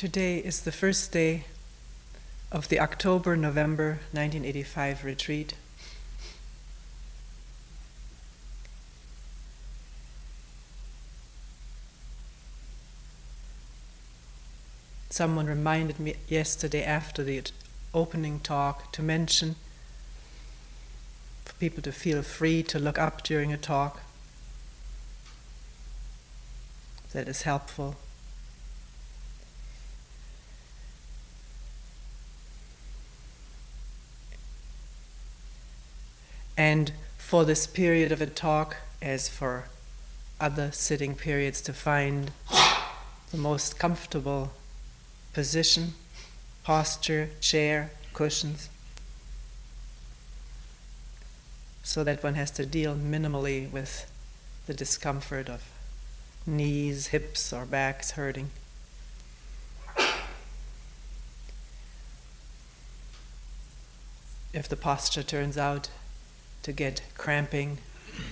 Today is the first day of the October-November 1985 retreat. Someone reminded me yesterday after the opening talk to mention for people to feel free to look up during a talk. That is helpful. And for this period of a talk, as for other sitting periods, to find the most comfortable position, posture, chair, cushions, so that one has to deal minimally with the discomfort of knees, hips, or backs hurting. If the posture turns out to get cramping,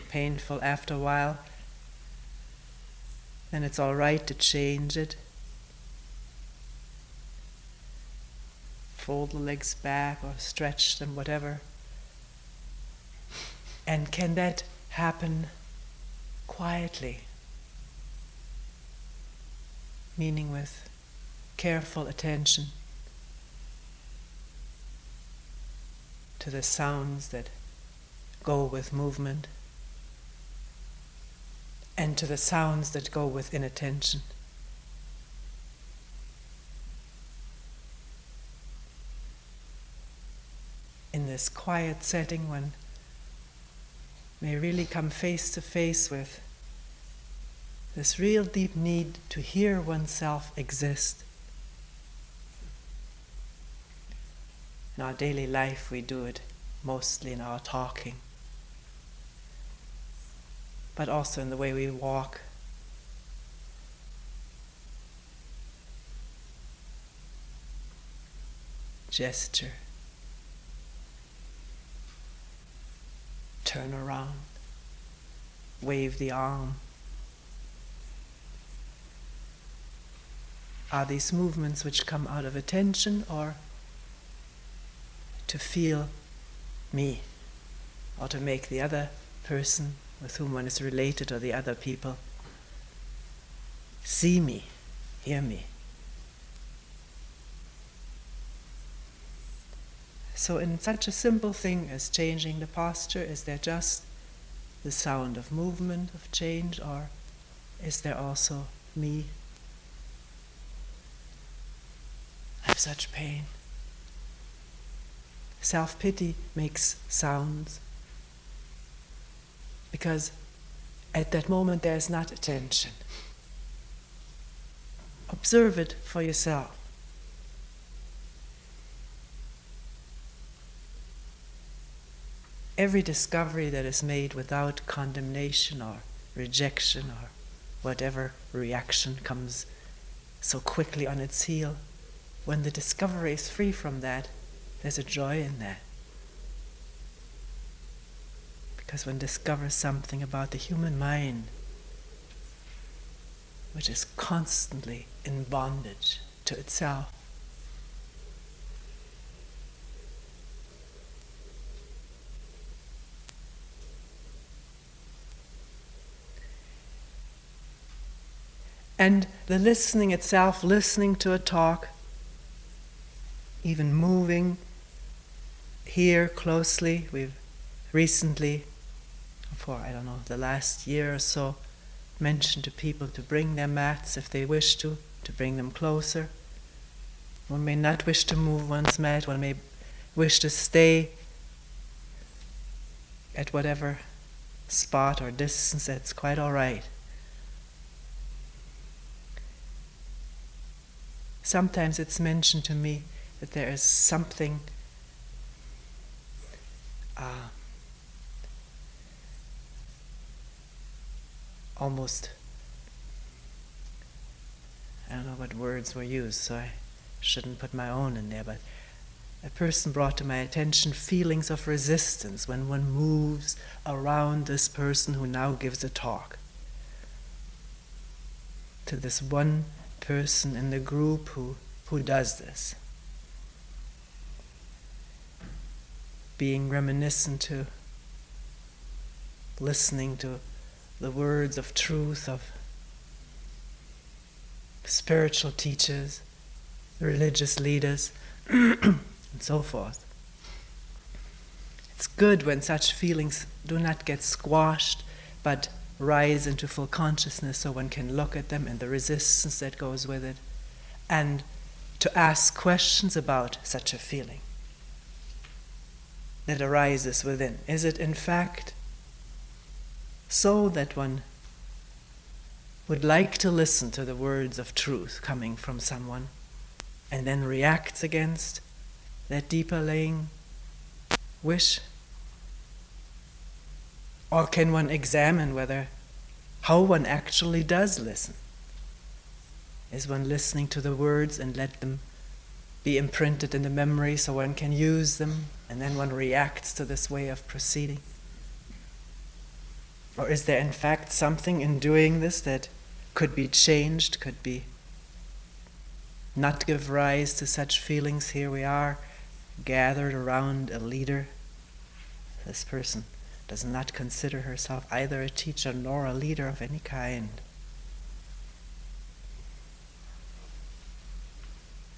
painful after a while, then it's all right to change it. Fold the legs back or stretch them, whatever. And can that happen quietly? Meaning with careful attention to the sounds that go with movement and to the sounds that go with inattention. In this quiet setting, one may really come face to face with this real deep need to hear oneself exist. In our daily life, we do it mostly in our talking, but also in the way we walk, gesture, turn around, wave the arm. Are these movements which come out of attention or to feel me, or to make the other person with whom one is related or the other people see me, hear me? So in such a simple thing as changing the posture, is there just the sound of movement, of change, or is there also me? I have such pain. Self-pity makes sounds because at that moment there is not attention. Observe it for yourself. Every discovery that is made without condemnation or rejection or whatever reaction comes so quickly on its heel, when the discovery is free from that, there's a joy in that. Because one discovers something about the human mind which is constantly in bondage to itself. And the listening itself, listening to a talk, even moving here closely. We've recently, for the last year or so, mentioned to people to bring their mats if they wish to bring them closer. One may not wish to move one's mat, one may wish to stay at whatever spot or distance, that's quite all right. Sometimes it's mentioned to me that there is something almost, I don't know what words were used, so I shouldn't put my own in there, but a person brought to my attention feelings of resistance when one moves around this person who now gives a talk, to this one person in the group who does this. Being reminiscent to, listening to the words of truth of spiritual teachers, religious leaders, and so forth. It's good when such feelings do not get squashed, but rise into full consciousness so one can look at them and the resistance that goes with it, and to ask questions about such a feeling that arises within. Is it in fact so that one would like to listen to the words of truth coming from someone and then reacts against that deeper laying wish? Or can one examine how one actually does listen? Is one listening to the words and let them be imprinted in the memory so one can use them, and then one reacts to this way of proceeding? Or is there in fact something in doing this that could be changed, could be not give rise to such feelings? Here we are, gathered around a leader. This person does not consider herself either a teacher nor a leader of any kind.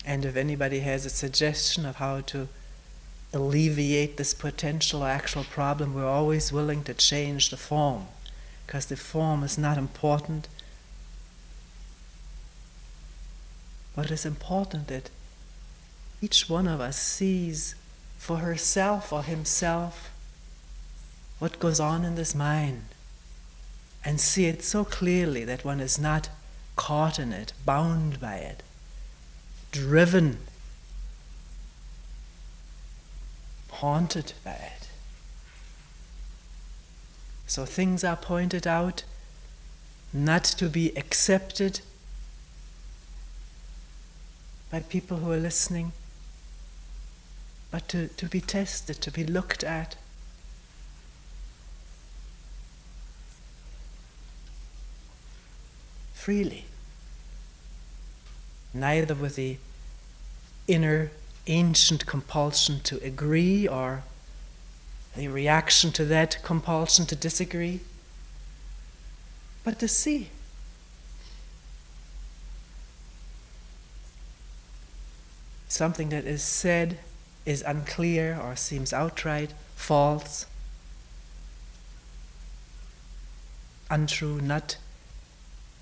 And if anybody has a suggestion of how to alleviate this potential or actual problem, we're always willing to change the form, because the form is not important. What is important that each one of us sees for herself or himself what goes on in this mind, and see it so clearly that one is not caught in it, bound by it, driven, haunted by it. So things are pointed out not to be accepted by people who are listening, but to be tested, to be looked at. Freely. Neither with the inner ancient compulsion to agree or the reaction to that compulsion to disagree, but to see. Something that is said is unclear or seems outright false, untrue, not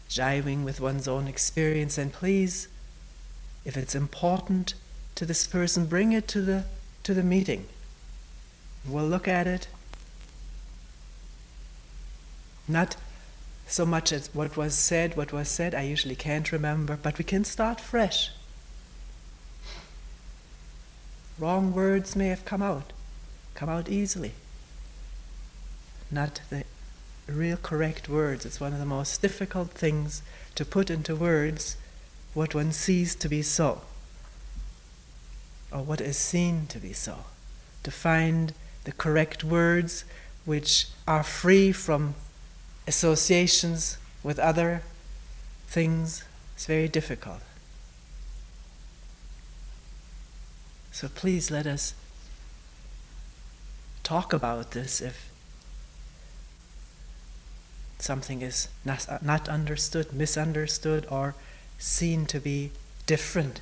jiving with one's own experience, and please, if it's important to this person, bring it to the meeting. We'll look at it. Not so much as what was said, I usually can't remember, but we can start fresh. Wrong words may have come out easily. Not the real correct words. It's one of the most difficult things to put into words what one sees to be so, or what is seen to be so. To find the correct words which are free from associations with other things is very difficult. So please let us talk about this if something is not understood, misunderstood, or seen to be different.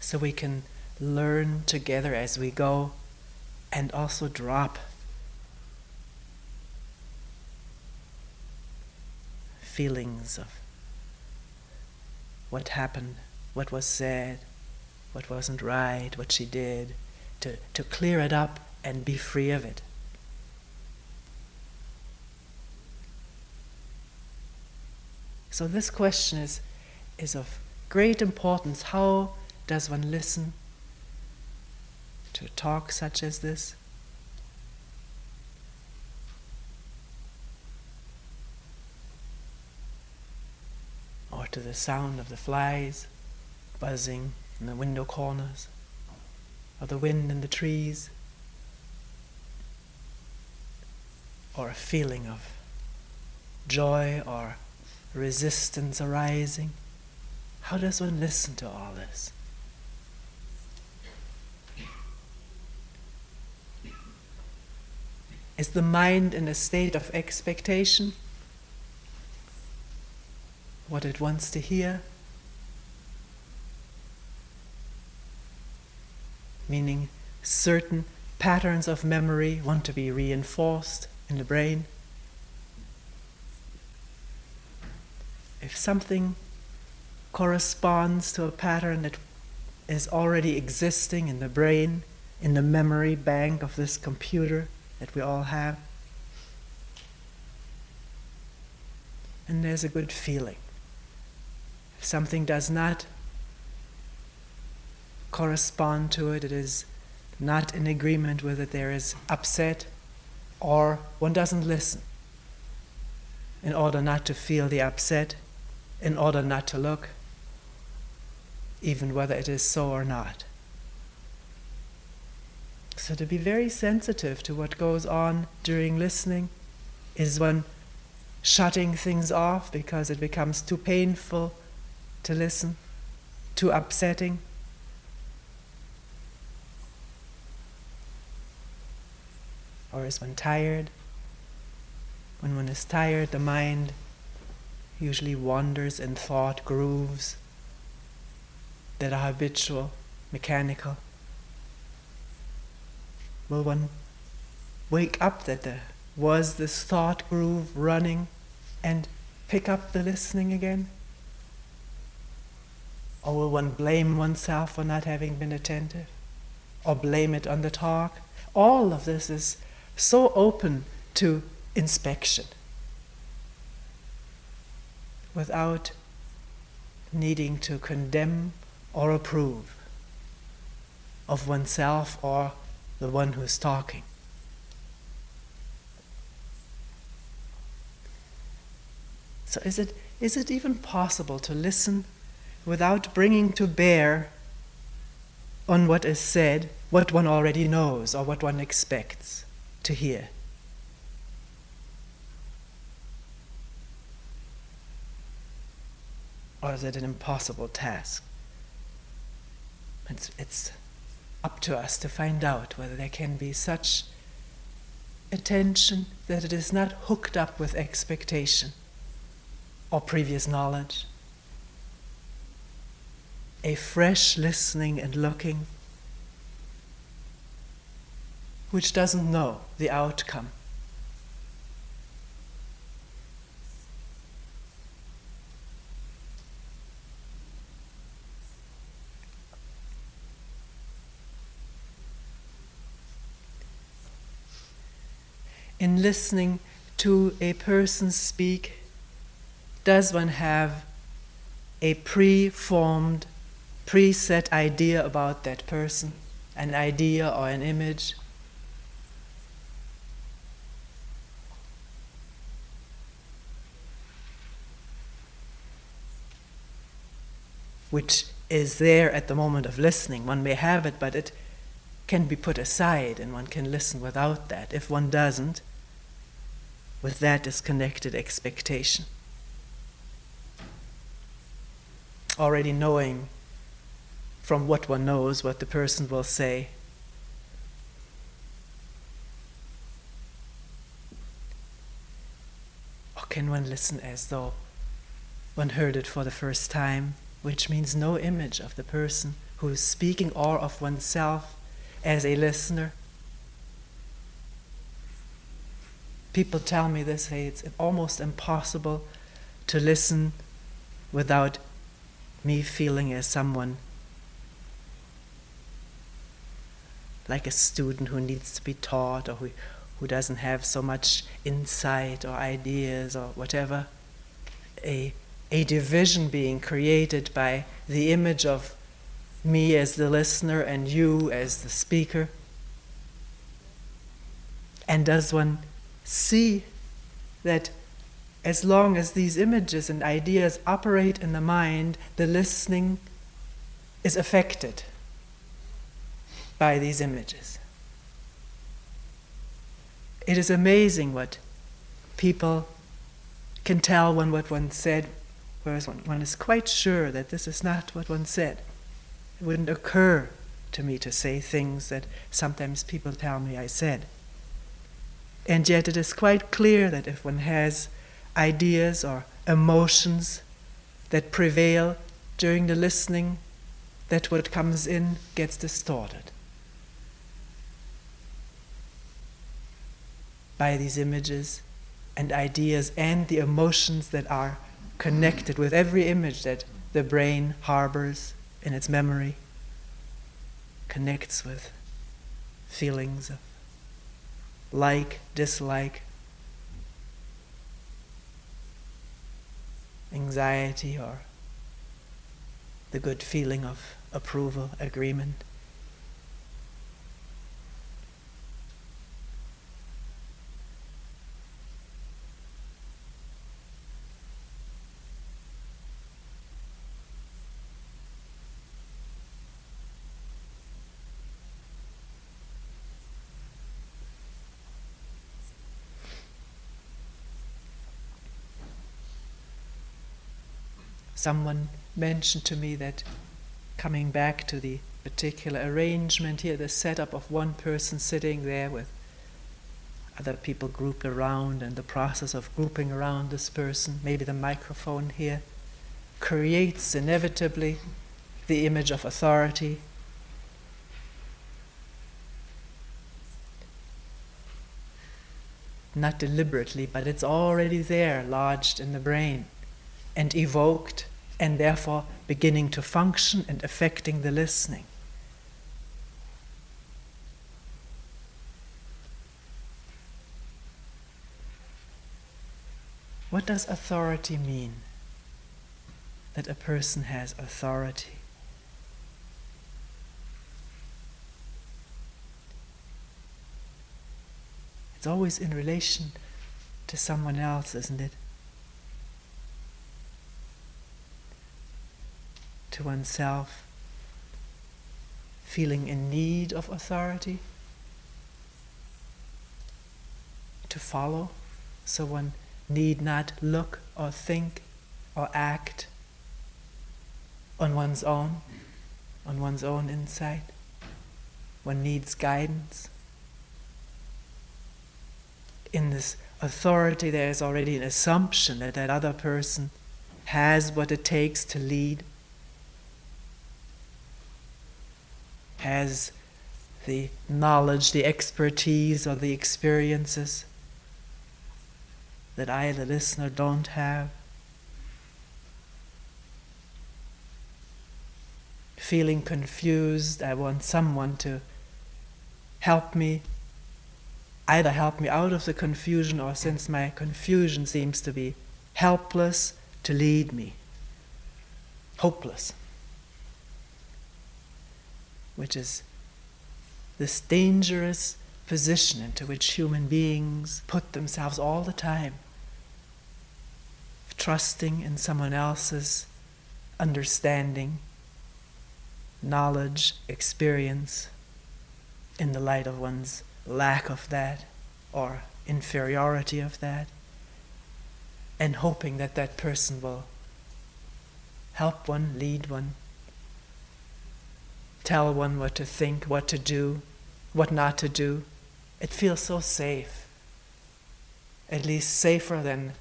So we can learn together as we go, and also drop feelings of what happened, what was said, what wasn't right, what she did, to clear it up and be free of it. So this question is of great importance. How does one listen to a talk such as this? Or to the sound of the flies buzzing in the window corners, or the wind in the trees, or a feeling of joy or resistance arising. How does one listen to all this? Is the mind in a state of expectation? What it wants to hear? Meaning certain patterns of memory want to be reinforced in the brain. If something corresponds to a pattern that is already existing in the brain, in the memory bank of this computer that we all have, and there's a good feeling. If something does not correspond to it, it is not in agreement with it, there is upset, or one doesn't listen in order not to feel the upset, in order not to look, even whether it is so or not. So to be very sensitive to what goes on during listening, is one shutting things off because it becomes too painful to listen, too upsetting? Or is one tired? When one is tired, the mind usually wanders in thought grooves that are habitual, mechanical. Will one wake up that there was this thought groove running and pick up the listening again? Or will one blame oneself for not having been attentive? Or blame it on the talk? All of this is so open to inspection, without needing to condemn or approve of oneself or the one who's talking. So is it even possible to listen without bringing to bear on what is said, what one already knows or what one expects to hear? Or is it an impossible task? It's up to us to find out whether there can be such attention that it is not hooked up with expectation or previous knowledge. A fresh listening and looking which doesn't know the outcome. In listening to a person speak, does one have a preformed, preset idea about that person, an idea or an image? Which is there at the moment of listening. One may have it, but it can be put aside and one can listen without that. If one doesn't, with that is connected expectation. Already knowing from what one knows what the person will say. Or can one listen as though one heard it for the first time, which means no image of the person who is speaking or of oneself as a listener? People tell me this, say it's almost impossible to listen without me feeling as someone like a student who needs to be taught, or who doesn't have so much insight or ideas or whatever. A division being created by the image of me as the listener and you as the speaker. And does one see that as long as these images and ideas operate in the mind, the listening is affected by these images? It is amazing what people can tell when what one said, whereas one is quite sure that this is not what one said. It wouldn't occur to me to say things that sometimes people tell me I said. And yet it is quite clear that if one has ideas or emotions that prevail during the listening, that what comes in gets distorted by these images and ideas and the emotions that are connected with every image that the brain harbors in its memory, connects with feelings of like, dislike, anxiety, or the good feeling of approval, agreement. Someone mentioned to me that coming back to the particular arrangement here, the setup of one person sitting there with other people grouped around, and the process of grouping around this person, maybe the microphone here, creates inevitably the image of authority. Not deliberately, but it's already there, lodged in the brain, and evoked, and therefore beginning to function and affecting the listening. What does authority mean? That a person has authority. It's always in relation to someone else, isn't it? To oneself, feeling in need of authority, to follow, so one need not look or think or act on one's own insight. One needs guidance. In this authority, there is already an assumption that that other person has what it takes to lead, has the knowledge, the expertise, or the experiences that I, the listener, don't have. Feeling confused, I want someone to help me, either help me out of the confusion, or since my confusion seems to be helpless, to lead me. Hopeless. Which is this dangerous position into which human beings put themselves all the time, trusting in someone else's understanding, knowledge, experience, in the light of one's lack of that or inferiority of that, and hoping that that person will help one, lead one, tell one what to think, what to do, what not to do. It feels so safe, at least safer than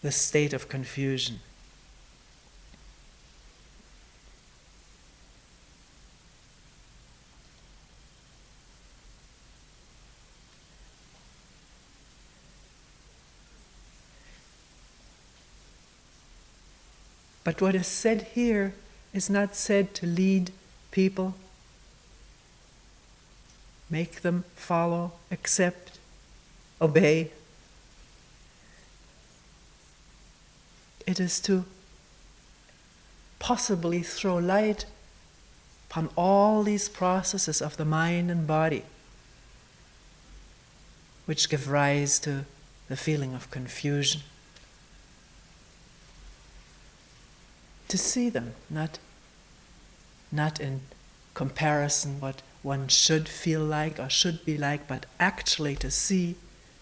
the state of confusion. But what is said here is not said to lead people, make them follow, accept, obey. It is to possibly throw light upon all these processes of the mind and body, which give rise to the feeling of confusion. To see them, not in comparison what one should feel like or should be like, but actually to see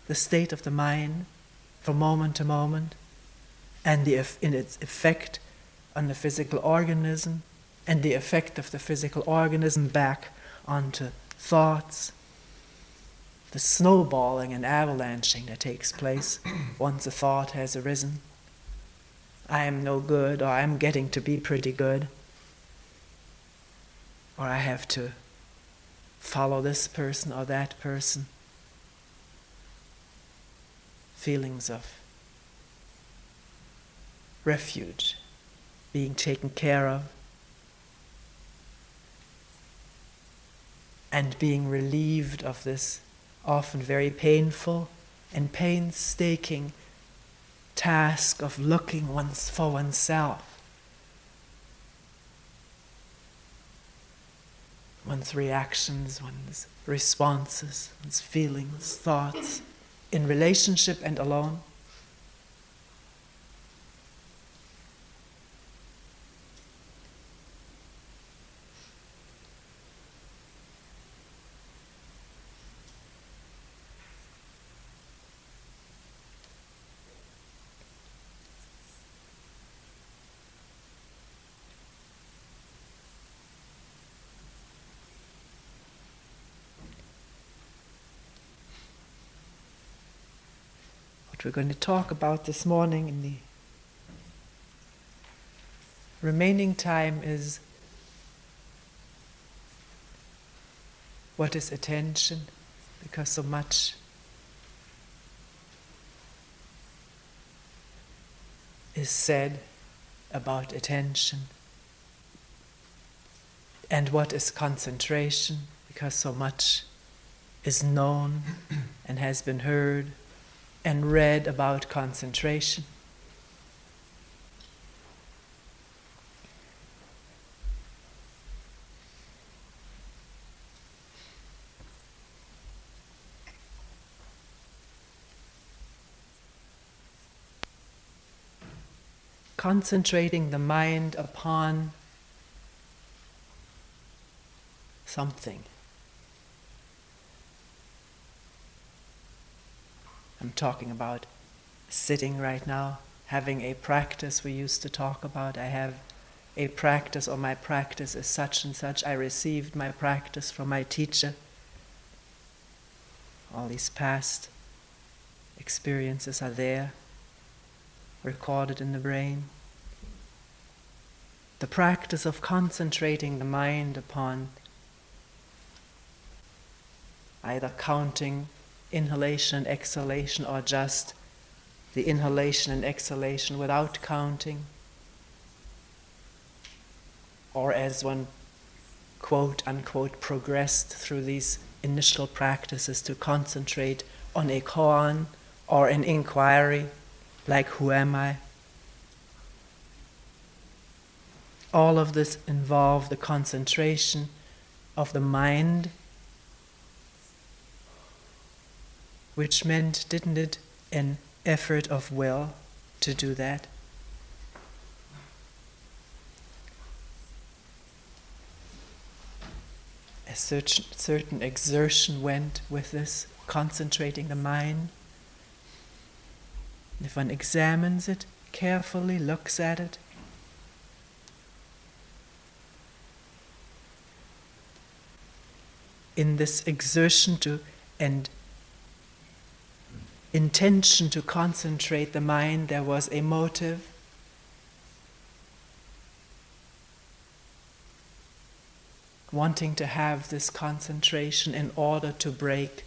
the state of the mind from moment to moment, and in its effect on the physical organism, and the effect of the physical organism back onto thoughts, the snowballing and avalanching that takes place once a thought has arisen. I am no good, or I'm getting to be pretty good, or I have to follow this person or that person. Feelings of refuge, being taken care of, and being relieved of this often very painful and painstaking task of looking for oneself, one's reactions, one's responses, one's feelings, thoughts, in relationship and alone. What we're going to talk about this morning in the remaining time is what is attention, because so much is said about attention, and what is concentration, because so much is known and has been heard and read about concentration. Concentrating the mind upon something. I'm talking about sitting right now, having a practice we used to talk about. I have a practice, or my practice is such and such. I received my practice from my teacher. All these past experiences are there, recorded in the brain. The practice of concentrating the mind upon either counting inhalation and exhalation, or just the inhalation and exhalation without counting, or as one quote unquote progressed through these initial practices to concentrate on a koan or an inquiry, like who am I? All of this involved the concentration of the mind, which meant, didn't it, an effort of will to do that? A certain exertion went with this, concentrating the mind. If one examines it carefully, looks at it, in this exertion and intention to concentrate the mind, there was a motive. Wanting to have this concentration in order to break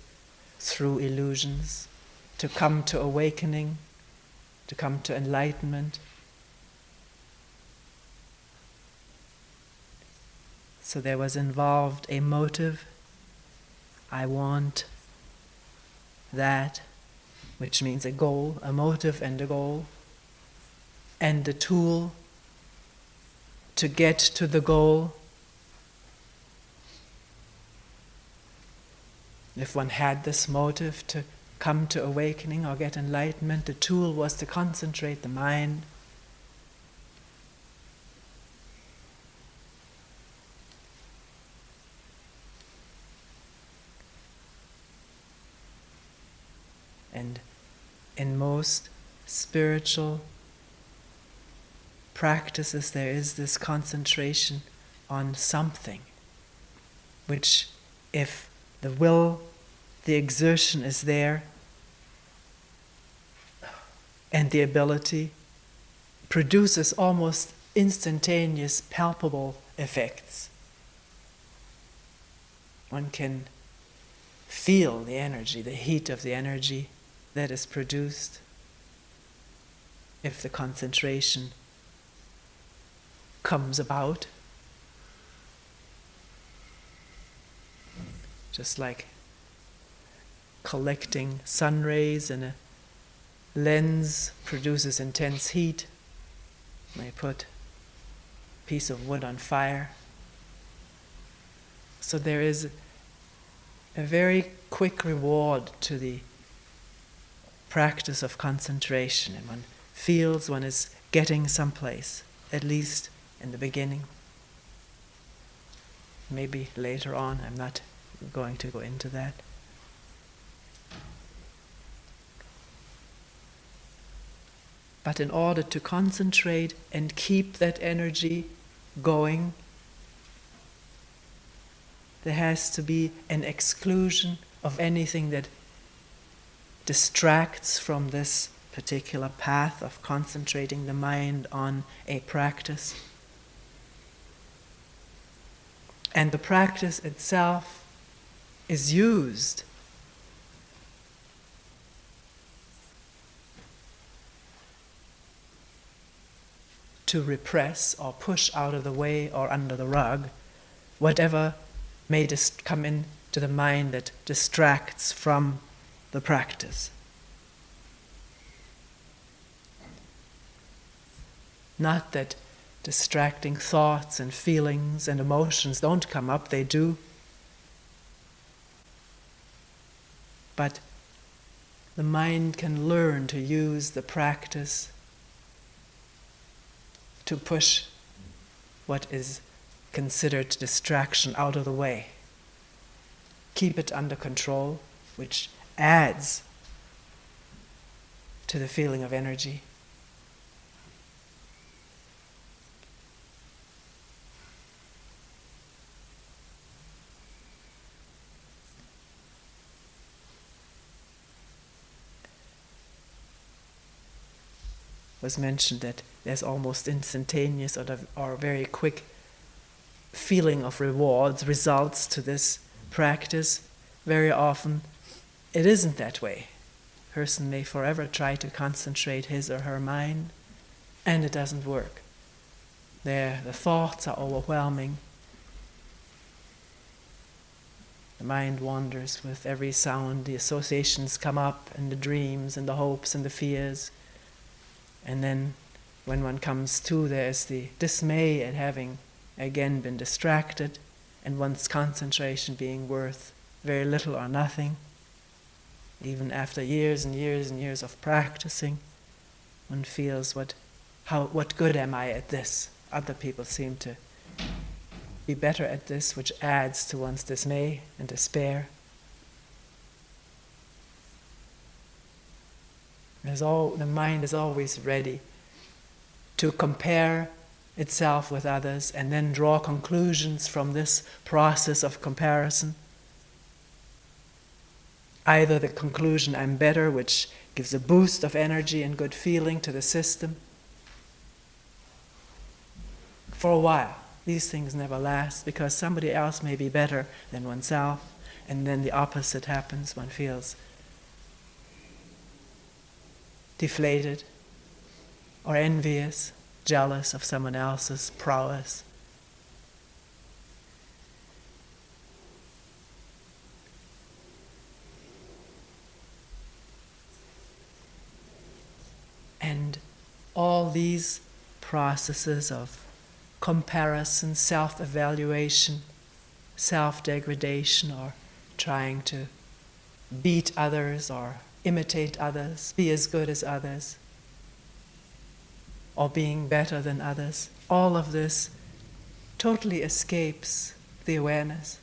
through illusions, to come to awakening, to come to enlightenment. So there was involved a motive. I want that, which means a goal, a motive and a goal, and the tool to get to the goal. If one had this motive to come to awakening or get enlightenment, the tool was to concentrate the mind. And in most spiritual practices there is this concentration on something, which if the will, the exertion is there, and the ability, produces almost instantaneous, palpable effects. One can feel the energy, the heat of the energy that is produced if the concentration comes about. Just like collecting sun rays in a lens produces intense heat. You may put a piece of wood on fire. So there is a very quick reward to the practice of concentration, and one feels one is getting someplace, at least in the beginning. Maybe later on, I'm not going to go into that. But in order to concentrate and keep that energy going, there has to be an exclusion of anything that distracts from this particular path of concentrating the mind on a practice. And the practice itself is used to repress or push out of the way or under the rug whatever may come into the mind that distracts from the practice. Not that distracting thoughts and feelings and emotions don't come up, they do. But the mind can learn to use the practice to push what is considered distraction out of the way. Keep it under control, which adds to the feeling of energy. Was mentioned that there's almost instantaneous or very quick feeling of rewards, results to this practice. Very often it isn't that way. A person may forever try to concentrate his or her mind, and it doesn't work. The thoughts are overwhelming. The mind wanders with every sound, the associations come up, and the dreams and the hopes and the fears. And then when one comes to, there's the dismay at having again been distracted, and one's concentration being worth very little or nothing. Even after years and years and years of practicing, one feels what good am I at this? Other people seem to be better at this, which adds to one's dismay and despair. The mind is always ready to compare itself with others and then draw conclusions from this process of comparison. Either the conclusion, I'm better, which gives a boost of energy and good feeling to the system. For a while, these things never last because somebody else may be better than oneself, and then the opposite happens. One feels deflated or envious, jealous of someone else's prowess. And all these processes of comparison, self-evaluation, self-degradation, or trying to beat others or imitate others, be as good as others, or being better than others, all of this totally escapes the awareness.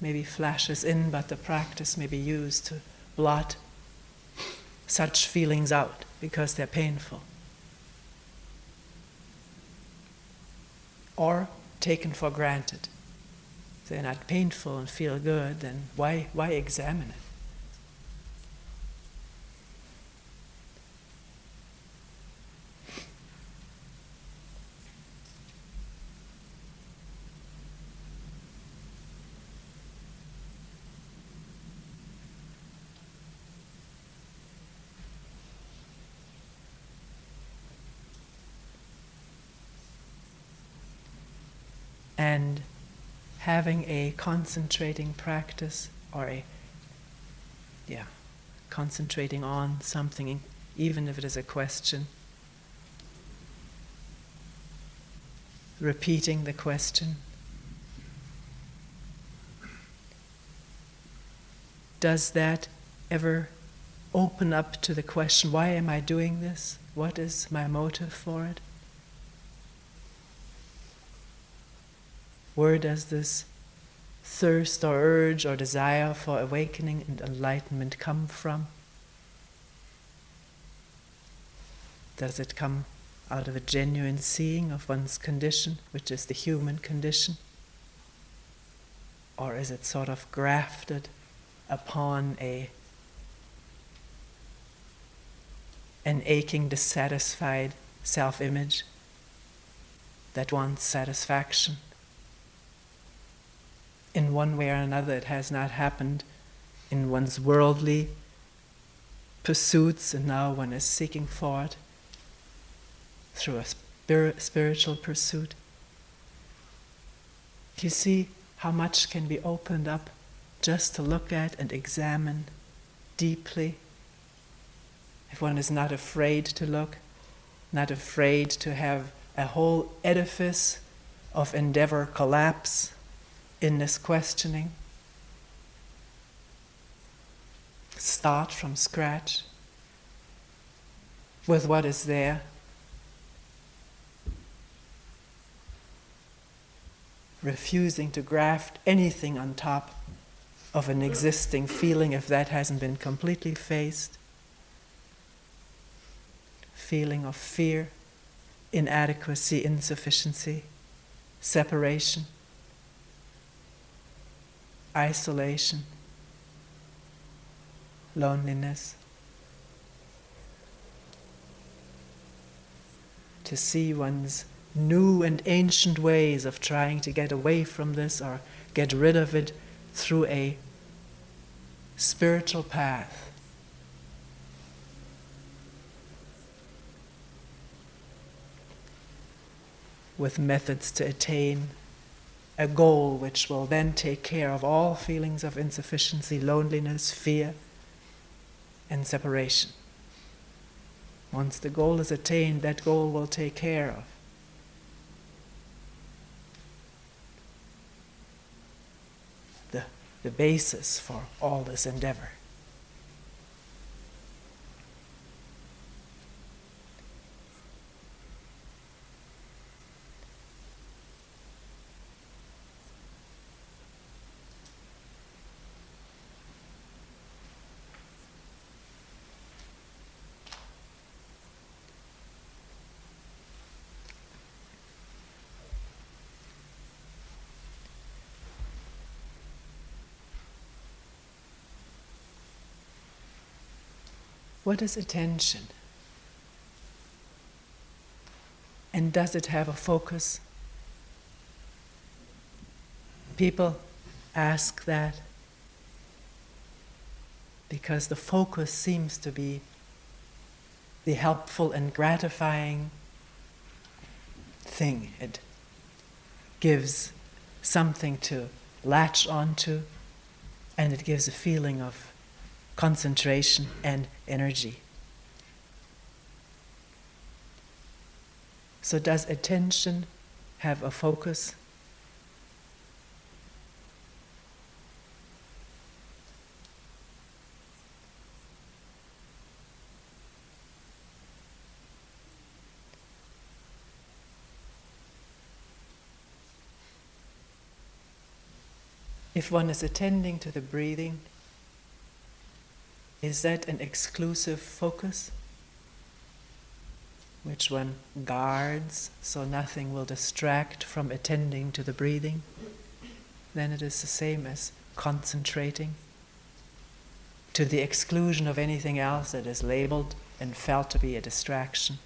Maybe flashes in, but the practice may be used to blot such feelings out because they're painful. or taken for granted. If they're not painful and feel good, then why examine it? And having a concentrating practice, or concentrating on something, even if it is a question, repeating the question. Does that ever open up to the question, why am I doing this? What is my motive for it? Where does this thirst or urge or desire for awakening and enlightenment come from? Does it come out of a genuine seeing of one's condition, which is the human condition? Or is it sort of grafted upon an aching, dissatisfied self-image that wants satisfaction? In one way or another, it has not happened in one's worldly pursuits, and now one is seeking for it through a spiritual pursuit. You see how much can be opened up just to look at and examine deeply, if one is not afraid to look, not afraid to have a whole edifice of endeavor collapse in this questioning. Start from scratch with what is there. Refusing to graft anything on top of an existing feeling if that hasn't been completely faced. Feeling of fear, inadequacy, insufficiency, separation, isolation, loneliness. To see one's new and ancient ways of trying to get away from this or get rid of it through a spiritual path. With methods to attain a goal which will then take care of all feelings of insufficiency, loneliness, fear, and separation. Once the goal is attained, that goal will take care of the basis for all this endeavor. What is attention? And does it have a focus? People ask that because the focus seems to be the helpful and gratifying thing. It gives something to latch onto, and it gives a feeling of concentration and energy. So does attention have a focus? If one is attending to the breathing, is that an exclusive focus? which one guards so nothing will distract from attending to the breathing, then it is the same as concentrating to the exclusion of anything else that is labeled and felt to be a distraction.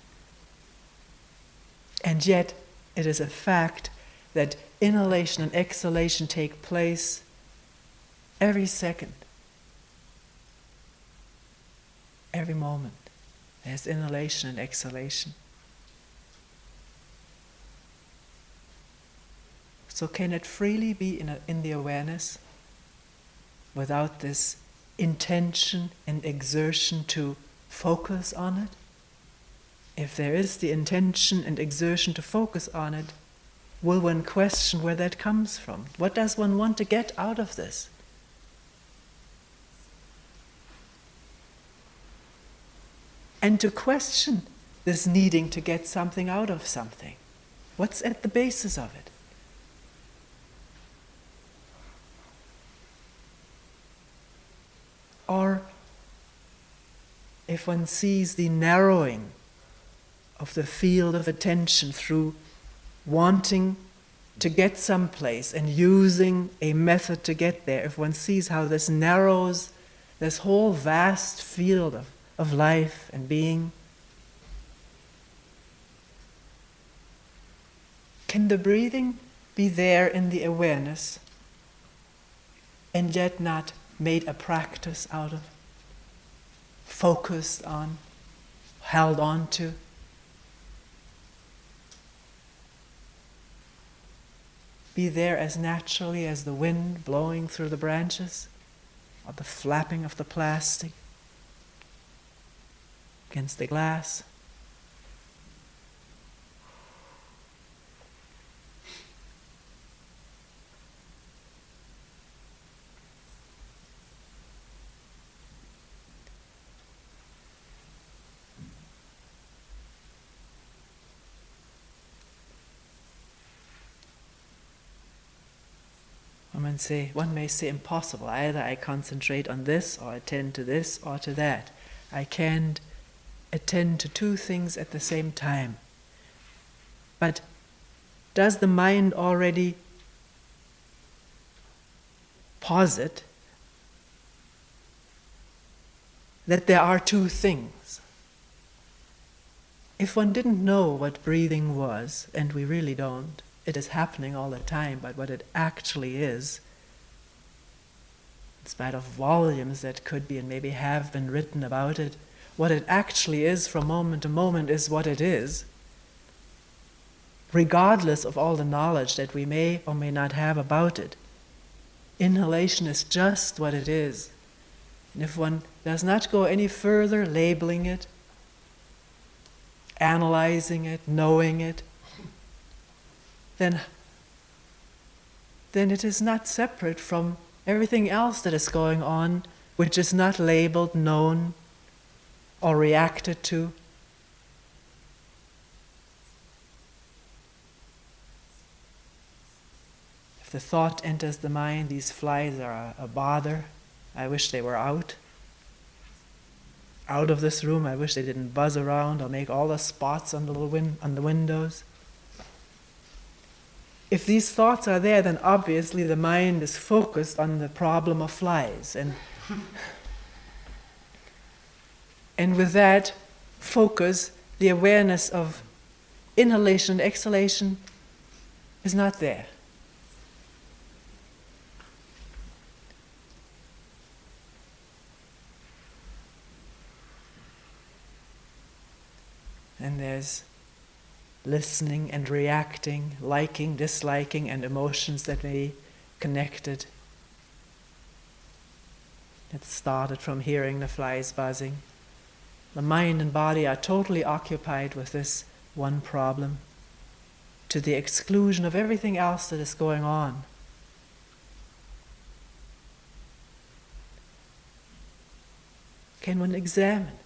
And yet, it is a fact that inhalation and exhalation take place every second, every moment. There's inhalation and exhalation. So can it freely be in the awareness without this intention and exertion to focus on it? If there is the intention and exertion to focus on it, will one question where that comes from? What does one want to get out of this? And to question this needing to get something out of something. What's at the basis of it? Or if one sees the narrowing of the field of attention through wanting to get someplace and using a method to get there, if one sees how this narrows this whole vast field of life and being, can the breathing be there in the awareness and yet not made a practice out of, focused on, held on to? Be there as naturally as the wind blowing through the branches or the flapping of the plastic against the glass? One may say impossible. Either I concentrate on this, or attend to this, or to that. I can't attend to two things at the same time. But does the mind already posit that there are two things? If one didn't know what breathing was, and we really don't, it is happening all the time, but what it actually is, in spite of volumes that could be and maybe have been written about it, what it actually is from moment to moment is what it is, regardless of all the knowledge that we may or may not have about it. Inhalation is just what it is. And if one does not go any further labeling it, analyzing it, knowing it, then it is not separate from everything else that is going on, which is not labeled, known, or reacted to. If the thought enters the mind, these flies are a bother, I wish they were out of this room, I wish they didn't buzz around or make all the spots on the windows. If these thoughts are there, then obviously the mind is focused on the problem of flies. And with that focus, the awareness of inhalation and exhalation is not there. And there's listening and reacting, liking, disliking, and emotions that may be connected. It started from hearing the flies buzzing. The mind and body are totally occupied with this one problem, to the exclusion of everything else that is going on. Can one examine,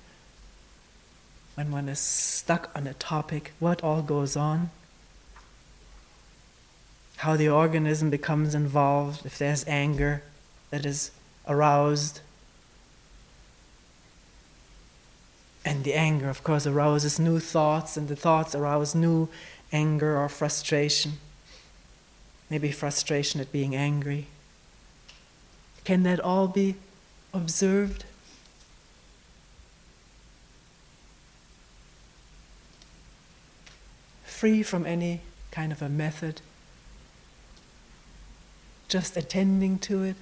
when one is stuck on a topic, what all goes on? How the organism becomes involved if there's anger that is aroused. And the anger, of course, arouses new thoughts, and the thoughts arouse new anger or frustration. Maybe frustration at being angry. Can that all be observed? Free from any kind of a method, just attending to it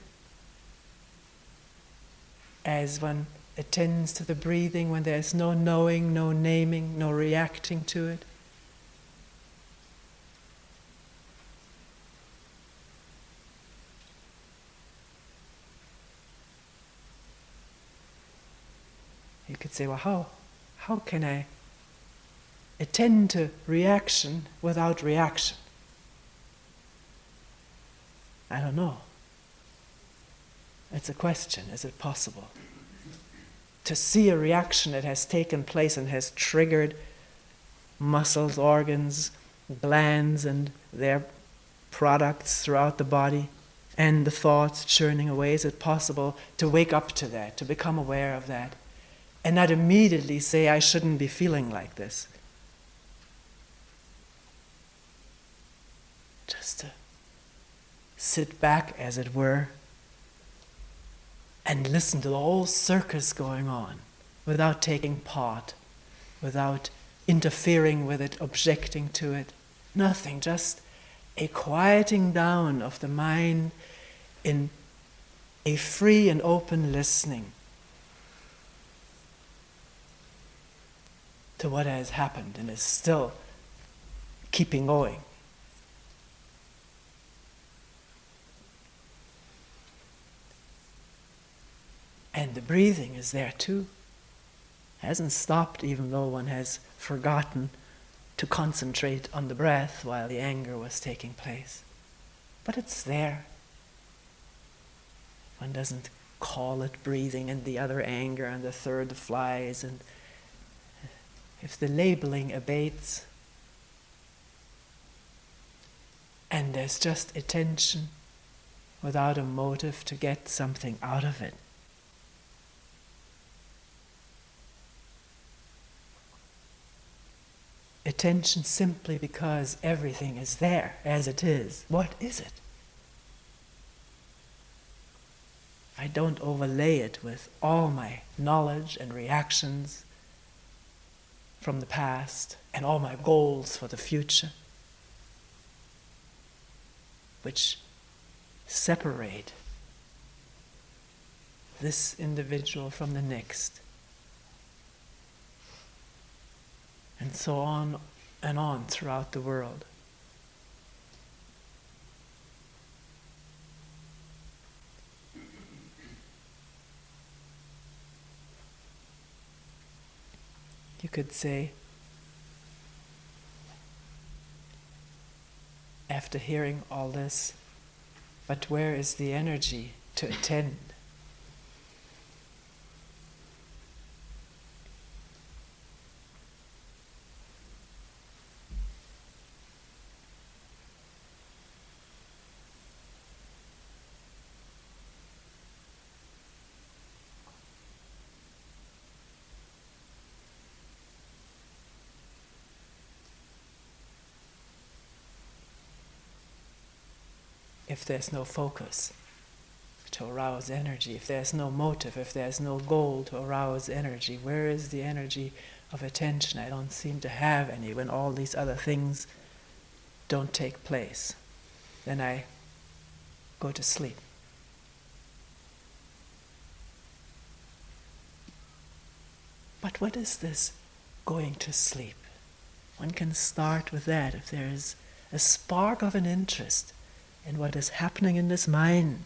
as one attends to the breathing when there's no knowing, no naming, no reacting to it. You could say, well, how can I attend to reaction without reaction? I don't know. It's a question. Is it possible? To see a reaction that has taken place and has triggered muscles, organs, glands, and their products throughout the body, and the thoughts churning away, is it possible to wake up to that, to become aware of that, and not immediately say, I shouldn't be feeling like this? Just to sit back, as it were, and listen to the whole circus going on without taking part, without interfering with it, objecting to it. Nothing, just a quieting down of the mind in a free and open listening to what has happened and is still keeping going. And the breathing is there too. Hasn't stopped, even though one has forgotten to concentrate on the breath while the anger was taking place. But it's there. One doesn't call it breathing and the other anger and the third flies. And if the labeling abates and there's just attention without a motive to get something out of it, attention simply because everything is there as it is. What is it? I don't overlay it with all my knowledge and reactions from the past and all my goals for the future, which separate this individual from the next. And so on and on throughout the world. You could say, after hearing all this, but where is the energy to attend? If there's no focus to arouse energy, if there's no motive, if there's no goal to arouse energy, where is the energy of attention? I don't seem to have any when all these other things don't take place. Then I go to sleep. But what is this going to sleep? One can start with that. If there is a spark of an interest in what is happening in this mind,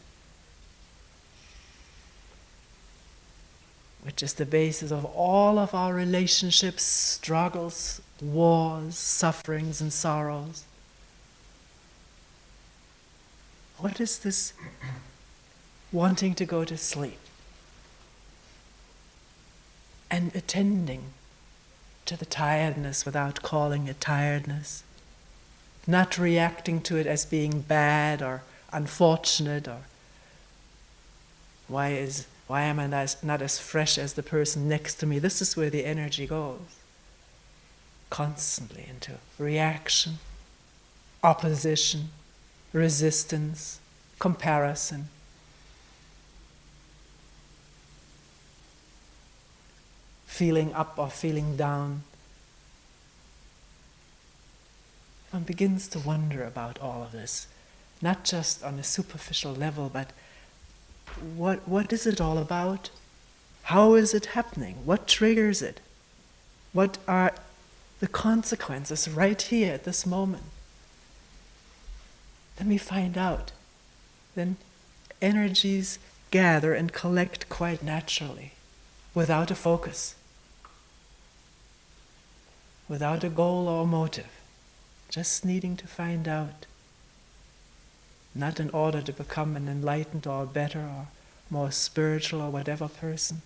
which is the basis of all of our relationships, struggles, wars, sufferings, and sorrows. What is this wanting to go to sleep and attending to the tiredness without calling it tiredness? Not reacting to it as being bad or unfortunate, or why Why am I not as fresh as the person next to me? This is where the energy goes. Constantly into reaction, opposition, resistance, comparison. Feeling up or feeling down. One begins to wonder about all of this, not just on a superficial level, but what is it all about? How is it happening? What triggers it? What are the consequences right here at this moment? Then we find out. Then energies gather and collect quite naturally, without a focus, without a goal or motive, just needing to find out. Not in order to become an enlightened or better or more spiritual or whatever person,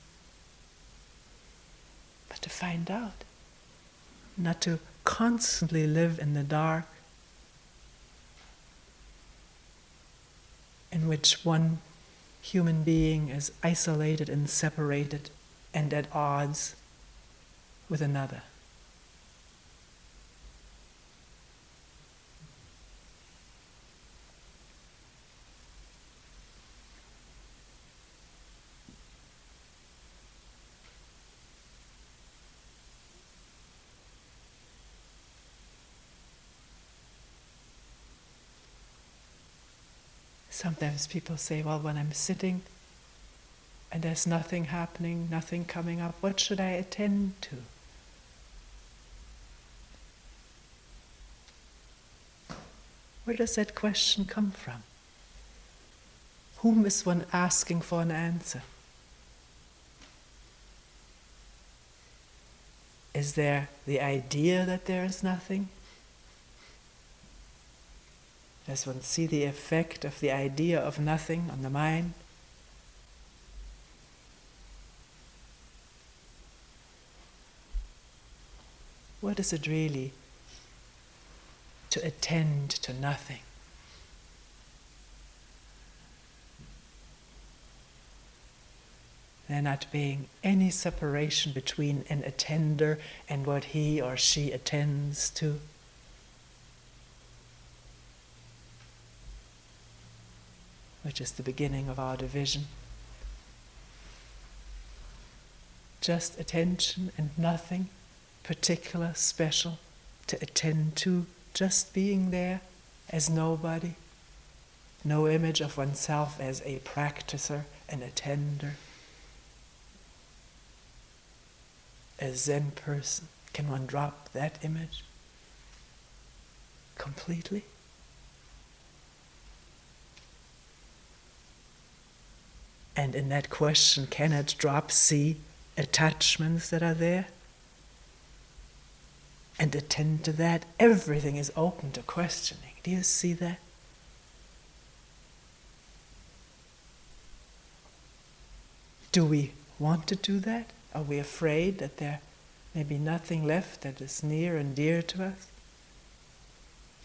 but to find out. Not to constantly live in the dark, in which one human being is isolated and separated and at odds with another. Sometimes people say, well, when I'm sitting and there's nothing happening, nothing coming up, what should I attend to? Where does that question come from? Whom is one asking for an answer? Is there the idea that there is nothing? Does one see the effect of the idea of nothing on the mind? What is it really to attend to nothing? There not being any separation between an attender and what he or she attends to. Which is the beginning of our division. Just attention and nothing particular, special to attend to, just being there as nobody. No image of oneself as a practicer, an attender, a Zen person. Can one drop that image completely? And in that question, can it drop, see attachments that are there? And attend to that? Everything is open to questioning. Do you see that? Do we want to do that? Are we afraid that there may be nothing left that is near and dear to us?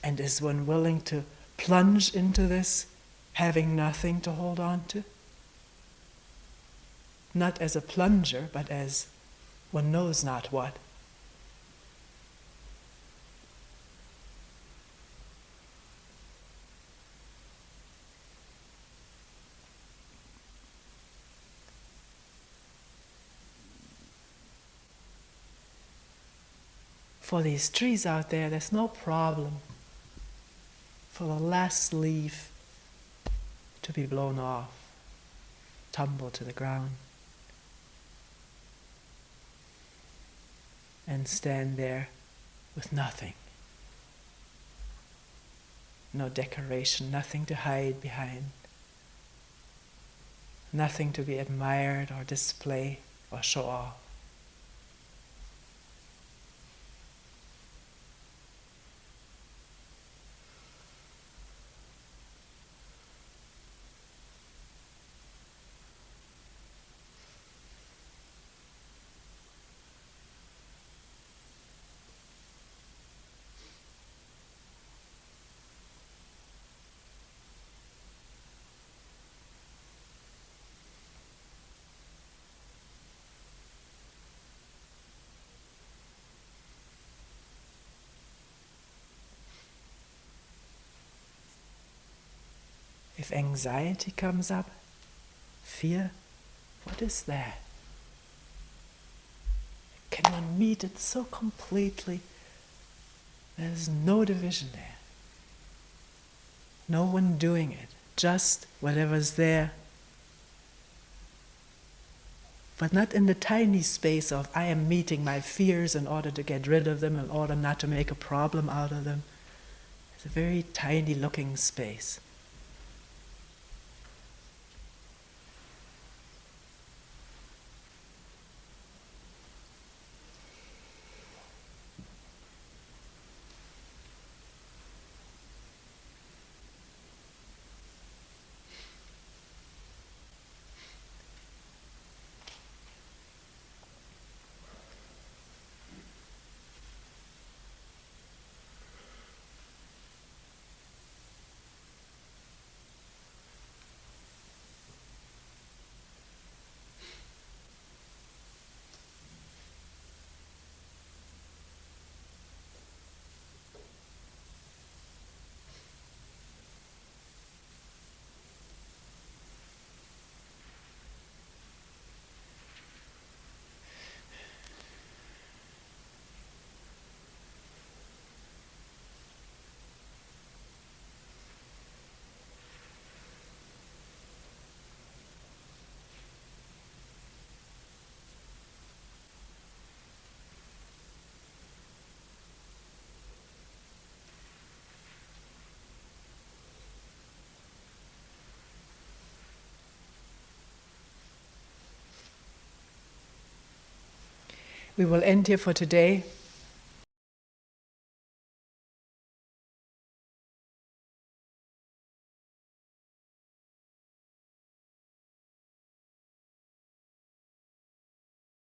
And is one willing to plunge into this, having nothing to hold on to? Not as a plunger, but as one knows not what. For these trees out there, there's no problem for the last leaf to be blown off, tumble to the ground, and stand there with nothing. No decoration, nothing to hide behind, nothing to be admired or display or show off. If anxiety comes up, fear, what is that? Can one meet it so completely? There's no division there. No one doing it, just whatever's there. But not in the tiny space of I am meeting my fears in order to get rid of them, in order not to make a problem out of them. It's a very tiny looking space. We will end here for today.